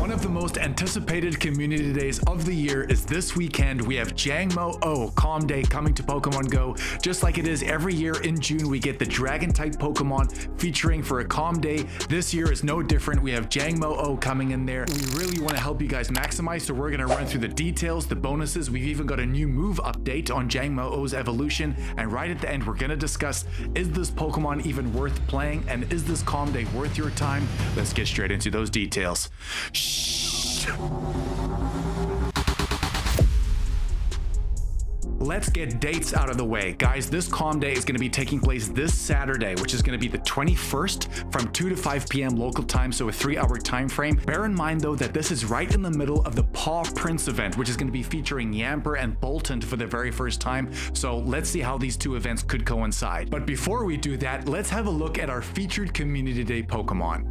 One of the most anticipated community days of the year is this weekend. We have Jangmo-o Comm Day coming to Pokemon Go. Just like it is every year in June, we get the Dragon-type Pokemon featuring for a Comm Day. This year is no different. We have Jangmo-o coming in there. We really want to help you guys maximize, so we're going to run through the details, the bonuses. We've even got a new move update on Jangmo-o's evolution. And right at the end, we're going to discuss, is this Pokemon even worth playing? And is this Comm Day worth your time? Let's get straight into those details. Let's get dates out of the way. Guys, this Comm Day is going to be taking place this Saturday, which is going to be the 21st from 2 to 5 p.m. local time, so a 3-hour time frame. Bear in mind though that this is right in the middle of the Paw Prince event, which is going to be featuring Yamper and Bolton for the very first time. So let's see how these two events could coincide. But before we do that, let's have a look at our featured Community Day Pokemon.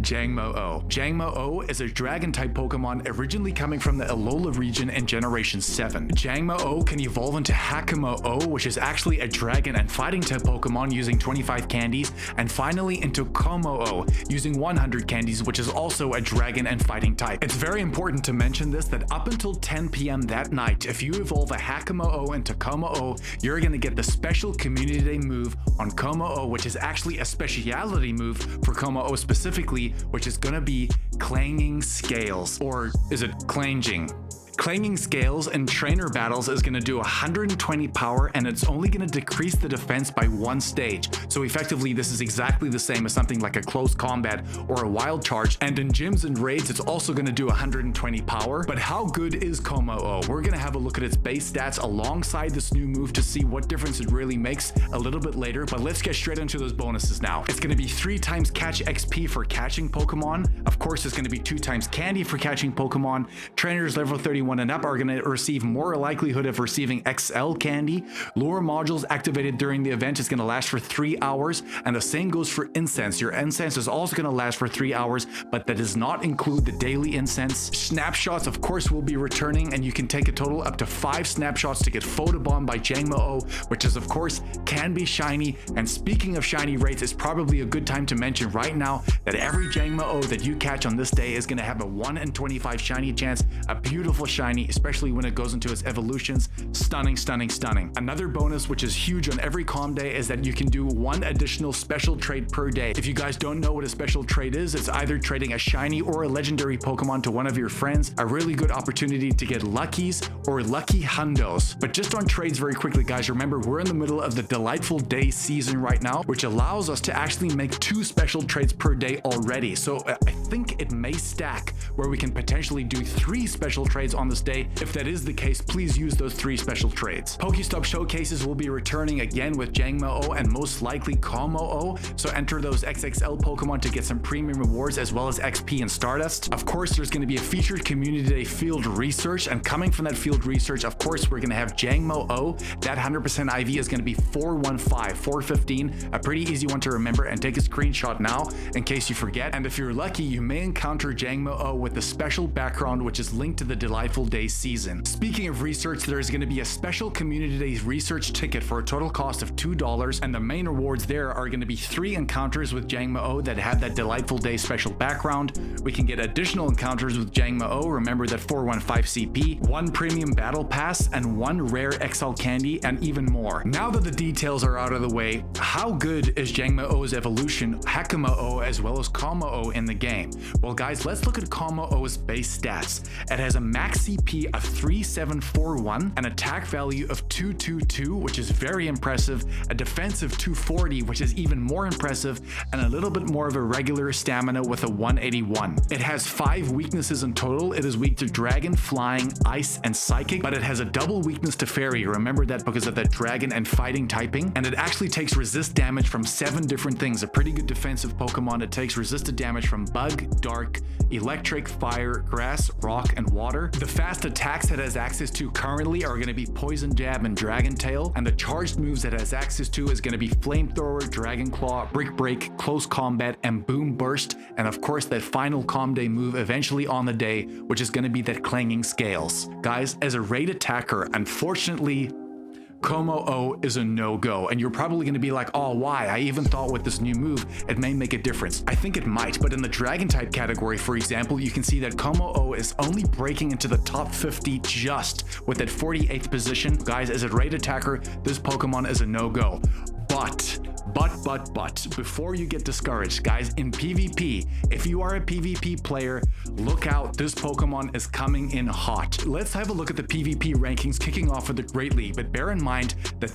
Jangmo-o. Jangmo-o is a dragon-type Pokemon originally coming from the Alola region in Generation 7. Jangmo-o can evolve into Kommo-o, which is actually a dragon and fighting-type Pokemon using 25 candies, and finally into Kommo-o using 100 candies, which is also a dragon and fighting type. It's very important to mention this, that up until 10 p.m. that night, if you evolve a Kommo-o into Kommo-o, you're going to get the special Community Day move on Kommo-o, which is actually a speciality move for Kommo-o specifically, which is gonna be Clanging Scales, or is it Clanging? Clanging Scales in trainer battles is going to do 120 power, and it's only going to decrease the defense by 1 stage. So effectively, this is exactly the same as something like a close combat or a wild charge. And in gyms and raids, it's also going to do 120 power. But how good is Kommo-o? We're going to have a look at its base stats alongside this new move to see what difference it really makes a little bit later. But let's get straight into those bonuses now. It's going to be 3 times catch XP for catching Pokemon. Of course, it's going to be 2 times candy for catching Pokemon. Trainers level 31 and up are going to receive more likelihood of receiving XL candy. Lure modules activated during the event is going to last for 3 hours, and the same goes for incense. Your incense is also going to last for 3 hours, but that does not include the daily incense. Snapshots, of course, will be returning, and you can take a total up to 5 snapshots to get photobombed by Jangmo-o, which is, of course, can be shiny. And speaking of shiny rates, it's probably a good time to mention right now that every Jangmo-o that you catch on this day is going to have a 1 in 25 shiny chance, a beautiful shiny, especially when it goes into its evolutions. Stunning, stunning, stunning. Another bonus, which is huge on every Comm Day, is that you can do 1 additional special trade per day. If you guys don't know what a special trade is, it's either trading a shiny or a legendary Pokemon to one of your friends, a really good opportunity to get luckies or lucky hundos. But just on trades very quickly, guys, remember we're in the middle of the Delightful Day season right now, which allows us to actually make 2 special trades per day already. So I think it may stack where we can potentially do 3 special trades on this day. If that is the case, please use those 3 special trades. Pokestop showcases will be returning again with Jangmo-o and most likely Kommo-o, so enter those XXL Pokemon to get some premium rewards as well as XP and Stardust. Of course, there's going to be a featured Community Day field research, and coming from that field research, of course, we're going to have Jangmo-o. That 100% IV is going to be 415, a pretty easy one to remember, and take a screenshot now in case you forget. And if you're lucky, you may encounter Jangmo-o with the special background, which is linked to the Delightful Day season. Speaking of research, there's going to be a special Community Day research ticket for a total cost of $2, and the main rewards there are going to be 3 encounters with Jangmo-o that have that Delightful Day special background. We can get additional encounters with Jangmo-o, remember that 415 CP, 1 premium battle pass, and 1 rare XL candy, and even more. Now that the details are out of the way, how good is Jangmo-o's evolution, Kommo-o, as well as Kommo-o in the game? Well guys, let's look at Kommo-o's base stats. It has a max CP of 3741, an attack value of 222, which is very impressive, a defense of 240, which is even more impressive, and a little bit more of a regular stamina with a 181. It has 5 weaknesses in total. It is weak to Dragon, Flying, Ice, and Psychic, but it has a double weakness to Fairy. Remember that because of that Dragon and Fighting typing, and it actually takes resist damage from 7 different things. A pretty good defensive Pokemon. It takes resisted damage from Bug, Dark, Electric, Fire, Grass, Rock, and Water. The fast attacks it has access to currently are going to be Poison Jab and Dragon Tail, and the charged moves it has access to is going to be Flamethrower, Dragon Claw, Brick Break, Close Combat, and Boom Burst, and of course that final Comm Day move eventually on the day, which is going to be that Clanging Scales. Guys, as a raid attacker, unfortunately, Kommo-o is a no-go, and you're probably going to be like, oh, why? I even thought with this new move, it may make a difference. I think it might, but in the dragon type category, for example, you can see that Kommo-o is only breaking into the top 50 just with that 48th position. Guys, as a raid attacker, this Pokemon is a no-go. But before you get discouraged, guys, in PvP, if you are a PvP player, look out, this Pokemon is coming in hot. Let's have a look at the PvP rankings kicking off with the Great League, but bear in mind that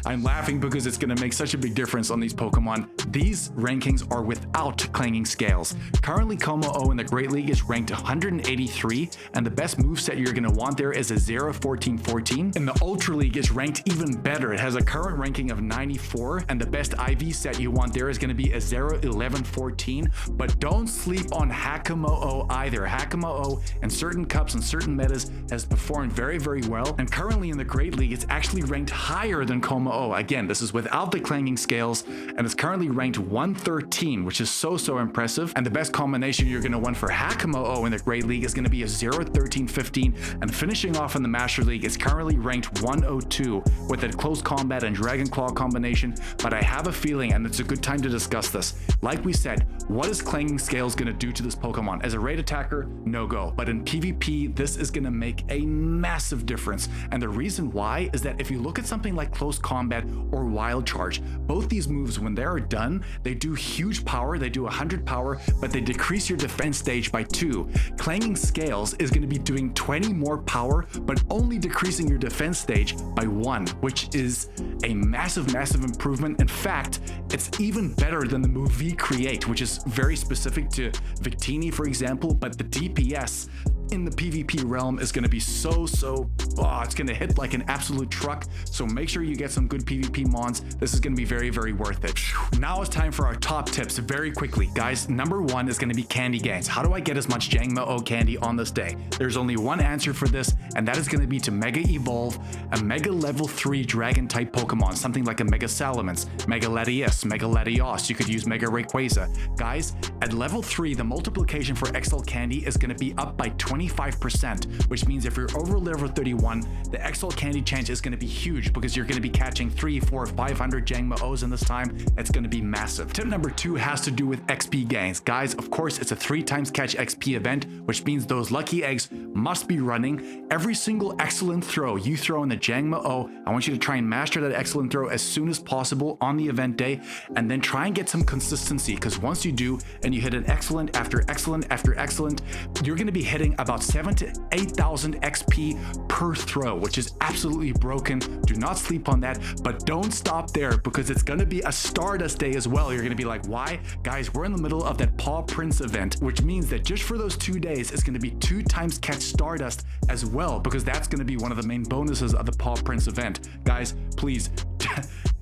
I'm laughing because it's going to make such a big difference on these Pokemon. These rankings are without Clanging Scales. Currently, Kommo-o in the Great League is ranked 183, and the best moveset you're going to want there is a 0-14-14. In the Ultra League, it's ranked even better. It has a current ranking of 94, and the best IV set you want there is going to be a 0-11-14. But don't sleep on Kommo-o either. Kommo-o in certain cups and certain metas has performed very, very well, and currently in the Great League, it's actually ranked higher than Kommo-o. Again, this is without the Clanging Scales, and it's currently ranked 113, which is so impressive. And the best combination you're going to want for Kommo-o in the Great League is going to be a 0-13-15, and finishing off in the Master League is currently ranked 102 with a close combat and Dragon Claw combination. But I have a feeling, and it's a good time to discuss this, like we said, what is Clanging Scales going to do to this Pokemon? As a raid attacker, no go, but in PvP, this is going to make a massive difference. And the reason why is that if you look at something like Close Combat or Wild Charge, both these moves, when they are done, they do huge power, they do 100 power, but they decrease your defense stage by 2. Clanging Scales is going to be doing 20 more power, but only decreasing your defense stage by 1, which is a massive improvement. In fact, it's even better than the move V-Create, which is very specific to Victini, for example, but the DPS in the PvP realm is going to be it's going to hit like an absolute truck. So make sure you get some good PvP mons. This is going to be very worth it. Now it's time for our top tips very quickly. Guys, number 1 is going to be candy gains. How do I get as much Jangmo-o candy on this day? There's only one answer for this, and that is going to be to Mega Evolve a Mega Level 3 Dragon type Pokemon, something like a Mega Salamence, Mega Latias, Mega Latios. You could use Mega Rayquaza. Guys, at level 3, the multiplication for XL candy is going to be up by 25%, which means if you're over level 31, the XL candy chance is going to be huge because you're going to be catching 300, 400, 500 Jangmo-os in this time. It's going to be massive. Tip number 2 has to do with XP gains. Guys, of course, it's a 3 times catch XP event, which means those lucky eggs must be running. Every single excellent throw you throw in the Jangmo-o, I want you to try and master that excellent throw as soon as possible on the event day, and then try and get some consistency, because once you do and you hit an excellent after excellent after excellent, you're going to be hitting about 7,000 to 8,000 XP per throw, which is absolutely broken. Do not sleep on that, but don't stop there, because it's going to be a Stardust day as well. You're going to be like, why? Guys, we're in the middle of that Paw Prince event, which means that just for those 2 days, it's going to be 2 times catch Stardust as well, because that's going to be one of the main bonuses of the Paw Prince event. Guys, please,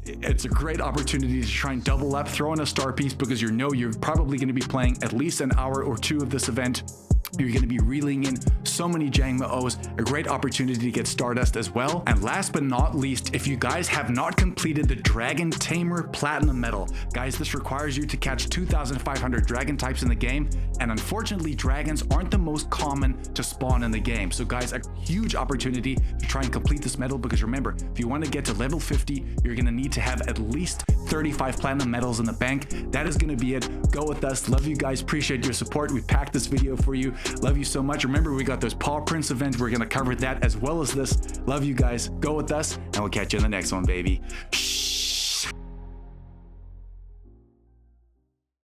it's a great opportunity to try and double up, throw in a star piece, because you know you're probably going to be playing at least an hour or 2 of this event. You're going to be reeling in so many Jangmo-os, a great opportunity to get Stardust as well. And last but not least, if you guys have not completed the Dragon Tamer Platinum Medal, guys, this requires you to catch 2,500 Dragon types in the game, and unfortunately, dragons aren't the most common to spawn in the game. So guys, a huge opportunity to try and complete this medal, because remember, if you want to get to level 50, you're going to need to have at least 35 Platinum Medals in the bank. That is going to be it. Go with us. Love you guys. Appreciate your support. We packed this video for you. Love you so much. Remember, we got those Paw Prince events. We're going to cover that as well as this. Love you guys. Go with us, and we'll catch you in the next one, baby. Shh.